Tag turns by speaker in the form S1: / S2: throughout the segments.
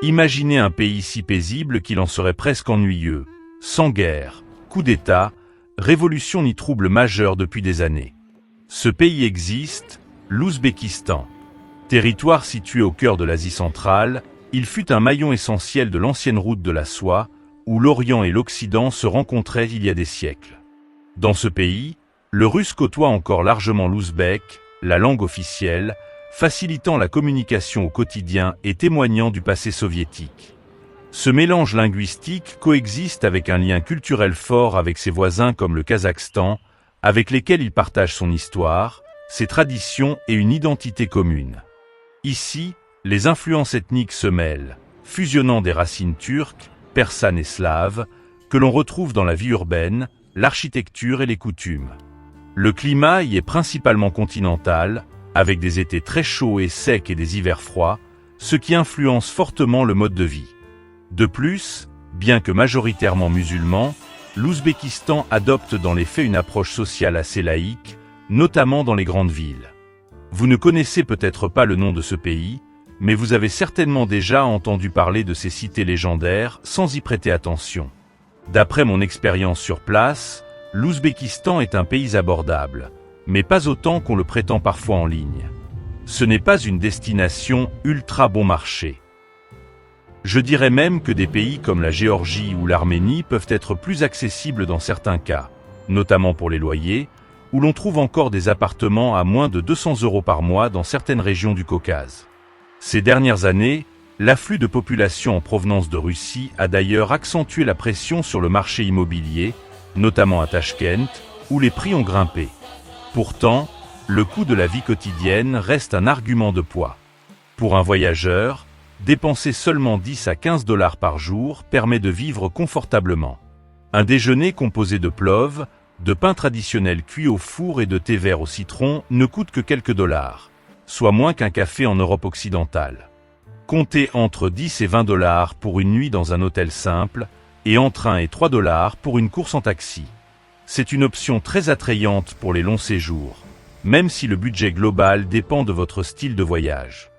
S1: Imaginez un pays si paisible qu'il en serait presque ennuyeux, sans guerre, coup d'État, révolution ni trouble majeur depuis des années. Ce pays existe, l'Ouzbékistan. Territoire situé au cœur de l'Asie centrale, il fut un maillon essentiel de l'ancienne route de la soie, où l'Orient et l'Occident se rencontraient il y a des siècles. Dans ce pays, le russe côtoie encore largement l'ouzbek, la langue officielle, facilitant la communication au quotidien et témoignant du passé soviétique. Ce mélange linguistique coexiste avec un lien culturel fort avec ses voisins comme le Kazakhstan, avec lesquels il partage son histoire, ses traditions et une identité commune. Ici, les influences ethniques se mêlent, fusionnant des racines turques, persanes et slaves, que l'on retrouve dans la vie urbaine, l'architecture et les coutumes. Le climat y est principalement continental, avec des étés très chauds et secs et des hivers froids, ce qui influence fortement le mode de vie. De plus, bien que majoritairement musulman, l'Ouzbékistan adopte dans les faits une approche sociale assez laïque, notamment dans les grandes villes. Vous ne connaissez peut-être pas le nom de ce pays, mais vous avez certainement déjà entendu parler de ces cités légendaires sans y prêter attention. D'après mon expérience sur place, l'Ouzbékistan est un pays abordable, mais pas autant qu'on le prétend parfois en ligne. Ce n'est pas une destination ultra bon marché. Je dirais même que des pays comme la Géorgie ou l'Arménie peuvent être plus accessibles dans certains cas, notamment pour les loyers, où l'on trouve encore des appartements à moins de 200 € par mois dans certaines régions du Caucase. Ces dernières années, l'afflux de population en provenance de Russie a d'ailleurs accentué la pression sur le marché immobilier, notamment à Tachkent, où les prix ont grimpé. Pourtant, le coût de la vie quotidienne reste un argument de poids. Pour un voyageur, dépenser seulement 10 à 15 $ par jour permet de vivre confortablement. Un déjeuner composé de plov, de pain traditionnel cuit au four et de thé vert au citron ne coûte que quelques dollars, soit moins qu'un café en Europe occidentale. Comptez entre 10 et 20 $ pour une nuit dans un hôtel simple, et entre 1 et 3 $ pour une course en taxi. C'est une option très attrayante pour les longs séjours, même si le budget global dépend de votre style de voyage.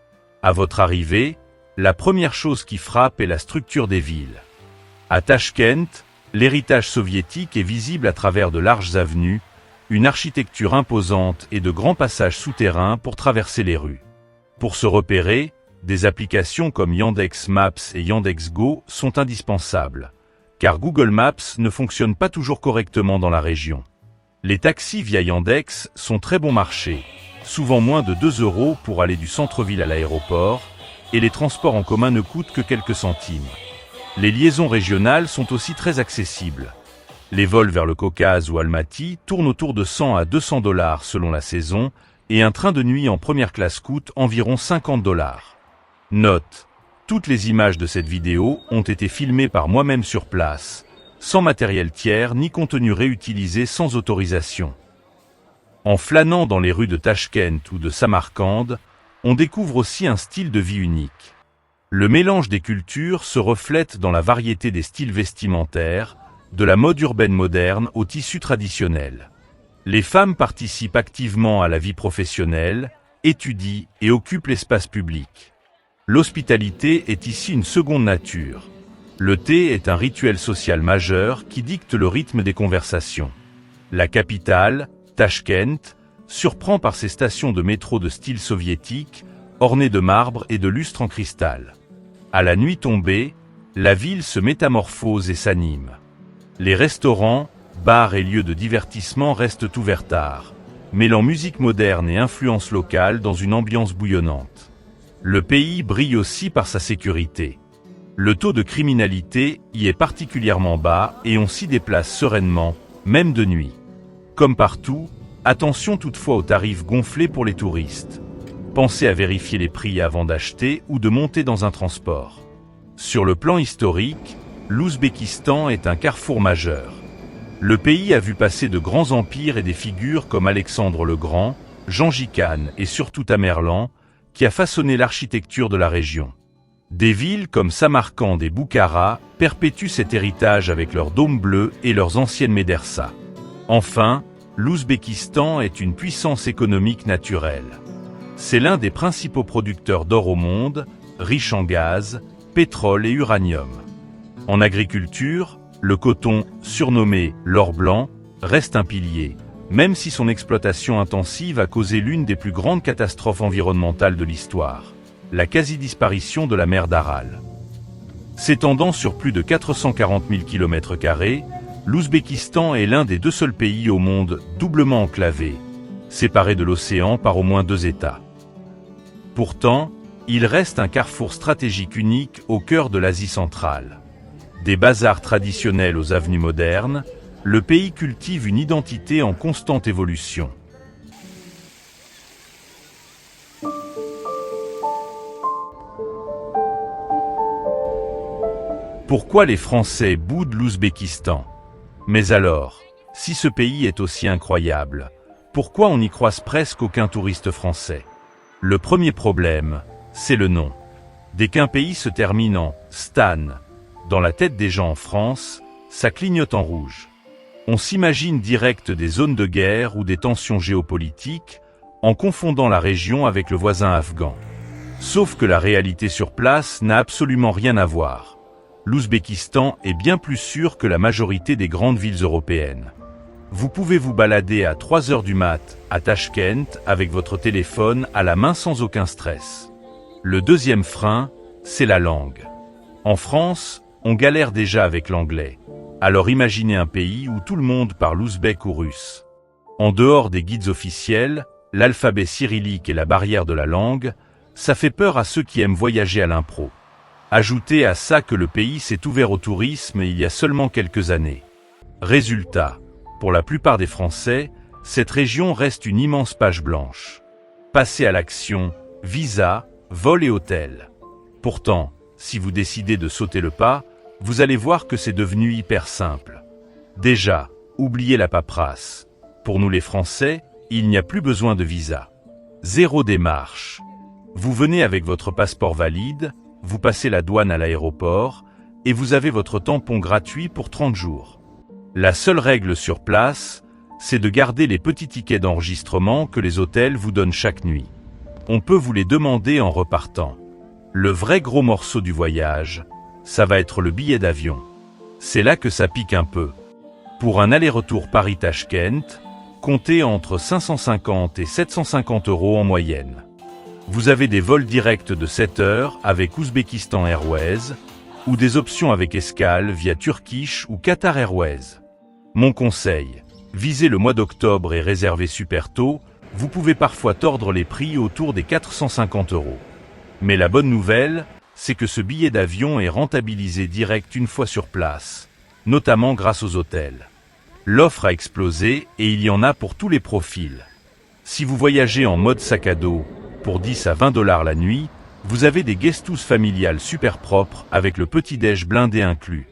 S1: À votre arrivée, la première chose qui frappe est la structure des villes. À Tachkent, l'héritage soviétique est visible à travers de larges avenues, une architecture imposante et de grands passages souterrains pour traverser les rues. Pour se repérer, des applications comme Yandex Maps et Yandex Go sont indispensables, car Google Maps ne fonctionne pas toujours correctement dans la région. Les taxis via Yandex sont très bon marché, souvent moins de 2 € pour aller du centre-ville à l'aéroport, et les transports en commun ne coûtent que quelques centimes. Les liaisons régionales sont aussi très accessibles. Les vols vers le Caucase ou Almaty tournent autour de 100 à 200 $ selon la saison, et un train de nuit en première classe coûte environ 50 $. Note: toutes les images de cette vidéo ont été filmées par moi-même sur place, sans matériel tiers ni contenu réutilisé sans autorisation. En flânant dans les rues de Tachkent ou de Samarcande, on découvre aussi un style de vie unique. Le mélange des cultures se reflète dans la variété des styles vestimentaires, de la mode urbaine moderne au tissu traditionnel. Les femmes participent activement à la vie professionnelle, étudient et occupent l'espace public. L'hospitalité est ici une seconde nature. Le thé est un rituel social majeur qui dicte le rythme des conversations. La capitale, Tachkent, surprend par ses stations de métro de style soviétique, ornées de marbre et de lustres en cristal. À la nuit tombée, la ville se métamorphose et s'anime. Les restaurants, bars et lieux de divertissement restent ouverts tard, mêlant musique moderne et influence locale dans une ambiance bouillonnante. Le pays brille aussi par sa sécurité. Le taux de criminalité y est particulièrement bas et on s'y déplace sereinement, même de nuit. Comme partout, attention toutefois aux tarifs gonflés pour les touristes. Pensez à vérifier les prix avant d'acheter ou de monter dans un transport. Sur le plan historique, l'Ouzbékistan est un carrefour majeur. Le pays a vu passer de grands empires et des figures comme Alexandre le Grand, Gengis Khan et surtout Tamerlan, qui a façonné l'architecture de la région. Des villes comme Samarcande et Boukhara perpétuent cet héritage avec leurs dômes bleus et leurs anciennes médersas. Enfin, l'Ouzbékistan est une puissance économique naturelle. C'est l'un des principaux producteurs d'or au monde, riche en gaz, pétrole et uranium. En agriculture, le coton, surnommé l'or blanc, reste un pilier, même si son exploitation intensive a causé l'une des plus grandes catastrophes environnementales de l'histoire, la quasi-disparition de la mer d'Aral. S'étendant sur plus de 440 000 km², l'Ouzbékistan est l'un des 2 seuls pays au monde doublement enclavé, séparé de l'océan par au moins 2 États. Pourtant, il reste un carrefour stratégique unique au cœur de l'Asie centrale. Des bazars traditionnels aux avenues modernes, le pays cultive une identité en constante évolution. Pourquoi les Français boudent l'Ouzbékistan? Mais alors, si ce pays est aussi incroyable, pourquoi on n'y croise presque aucun touriste français? Le premier problème, c'est le nom. Dès qu'un pays se termine en « Stan », dans la tête des gens en France, ça clignote en rouge. On s'imagine direct des zones de guerre ou des tensions géopolitiques, en confondant la région avec le voisin afghan. Sauf que la réalité sur place n'a absolument rien à voir. L'Ouzbékistan est bien plus sûr que la majorité des grandes villes européennes. Vous pouvez vous balader à 3 heures du mat' à Tachkent avec votre téléphone à la main sans aucun stress. Le deuxième frein, c'est la langue. En France, on galère déjà avec l'anglais. Alors imaginez un pays où tout le monde parle ouzbek ou russe. En dehors des guides officiels, l'alphabet cyrillique et la barrière de la langue, ça fait peur à ceux qui aiment voyager à l'impro. Ajoutez à ça que le pays s'est ouvert au tourisme il y a seulement quelques années. Résultat, pour la plupart des Français, cette région reste une immense page blanche. Passez à l'action, visa, vol et hôtel. Pourtant, si vous décidez de sauter le pas, vous allez voir que c'est devenu hyper simple. Déjà, oubliez la paperasse. Pour nous les Français, il n'y a plus besoin de visa. Zéro démarche. Vous venez avec votre passeport valide, vous passez la douane à l'aéroport, et vous avez votre tampon gratuit pour 30 jours. La seule règle sur place, c'est de garder les petits tickets d'enregistrement que les hôtels vous donnent chaque nuit. On peut vous les demander en repartant. Le vrai gros morceau du voyage, ça va être le billet d'avion. C'est là que ça pique un peu. Pour un aller-retour Paris-Tachkent, comptez entre 550 et 750 € en moyenne. Vous avez des vols directs de 7 heures avec Uzbekistan Airways ou des options avec escale via Turkish ou Qatar Airways. Mon conseil, visez le mois d'octobre et réservez super tôt, vous pouvez parfois tordre les prix autour des 450 €. Mais la bonne nouvelle, c'est que ce billet d'avion est rentabilisé direct une fois sur place, notamment grâce aux hôtels. L'offre a explosé et il y en a pour tous les profils. Si vous voyagez en mode sac à dos, pour 10 à 20 $ la nuit, vous avez des guest-house familiales super propres avec le petit-déj blindé inclus.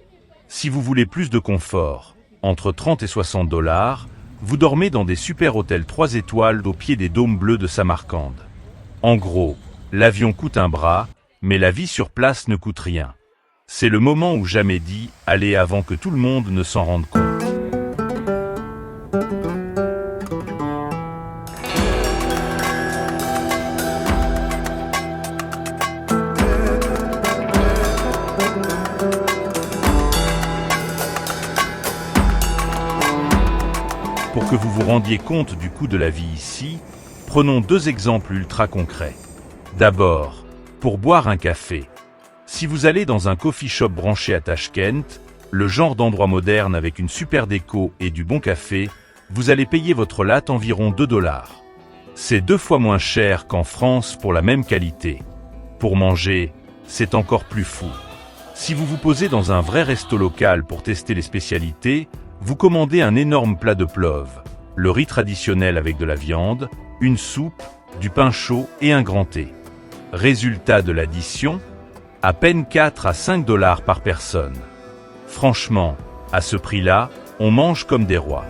S1: Si vous voulez plus de confort, entre 30 et 60 $, vous dormez dans des super hôtels 3 étoiles au pied des dômes bleus de Samarcande. En gros, l'avion coûte un bras, mais la vie sur place ne coûte rien. C'est le moment où jamais dit « allez » avant que tout le monde ne s'en rende compte. Pour que vous vous rendiez compte du coût de la vie ici, prenons 2 exemples ultra concrets. D'abord, pour boire un café. Si vous allez dans un coffee shop branché à Tachkent, le genre d'endroit moderne avec une super déco et du bon café, vous allez payer votre latte environ 2 $. C'est 2 fois moins cher qu'en France pour la même qualité. Pour manger, c'est encore plus fou. Si vous vous posez dans un vrai resto local pour tester les spécialités, vous commandez un énorme plat de plov, le riz traditionnel avec de la viande, une soupe, du pain chaud et un grand thé. Résultat de l'addition, à peine 4 à 5 $ par personne. Franchement, à ce prix-là, on mange comme des rois.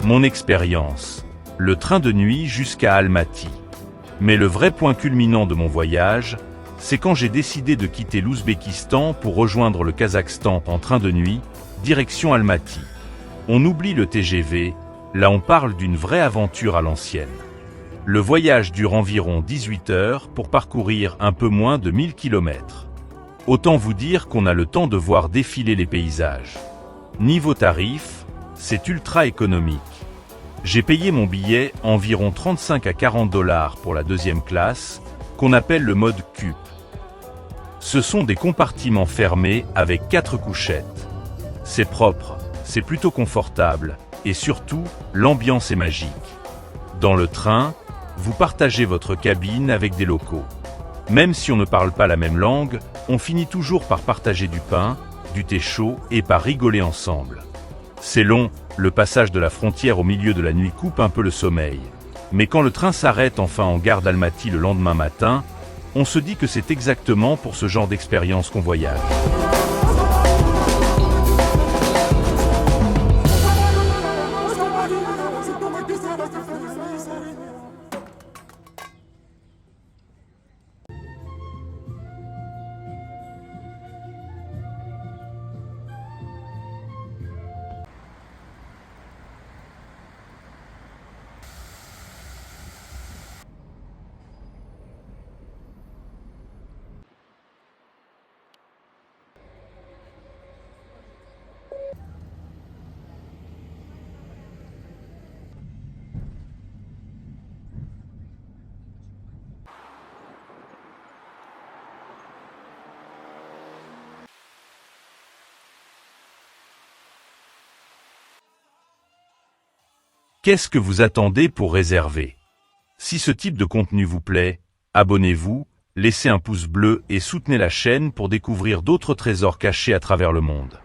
S1: Mon expérience, le train de nuit jusqu'à Almaty. Mais le vrai point culminant de mon voyage, C'est quand j'ai décidé de quitter l'Ouzbékistan pour rejoindre le Kazakhstan en train de nuit, direction Almaty. On oublie le TGV, là on parle d'une vraie aventure à l'ancienne. Le voyage dure environ 18 heures pour parcourir un peu moins de 1000 km. Autant vous dire qu'on a le temps de voir défiler les paysages. Niveau tarif, c'est ultra économique. J'ai payé mon billet environ 35 à 40 $ pour la deuxième classe, qu'on appelle le mode CUP. Ce sont des compartiments fermés avec 4 couchettes. C'est propre, c'est plutôt confortable, et surtout, l'ambiance est magique. Dans le train, vous partagez votre cabine avec des locaux. Même si on ne parle pas la même langue, on finit toujours par partager du pain, du thé chaud et par rigoler ensemble. C'est long, le passage de la frontière au milieu de la nuit coupe un peu le sommeil. Mais quand le train s'arrête enfin en gare d'Almaty le lendemain matin, on se dit que c'est exactement pour ce genre d'expérience qu'on voyage. Qu'est-ce que vous attendez pour réserver? Si ce type de contenu vous plaît, abonnez-vous, laissez un pouce bleu et soutenez la chaîne pour découvrir d'autres trésors cachés à travers le monde.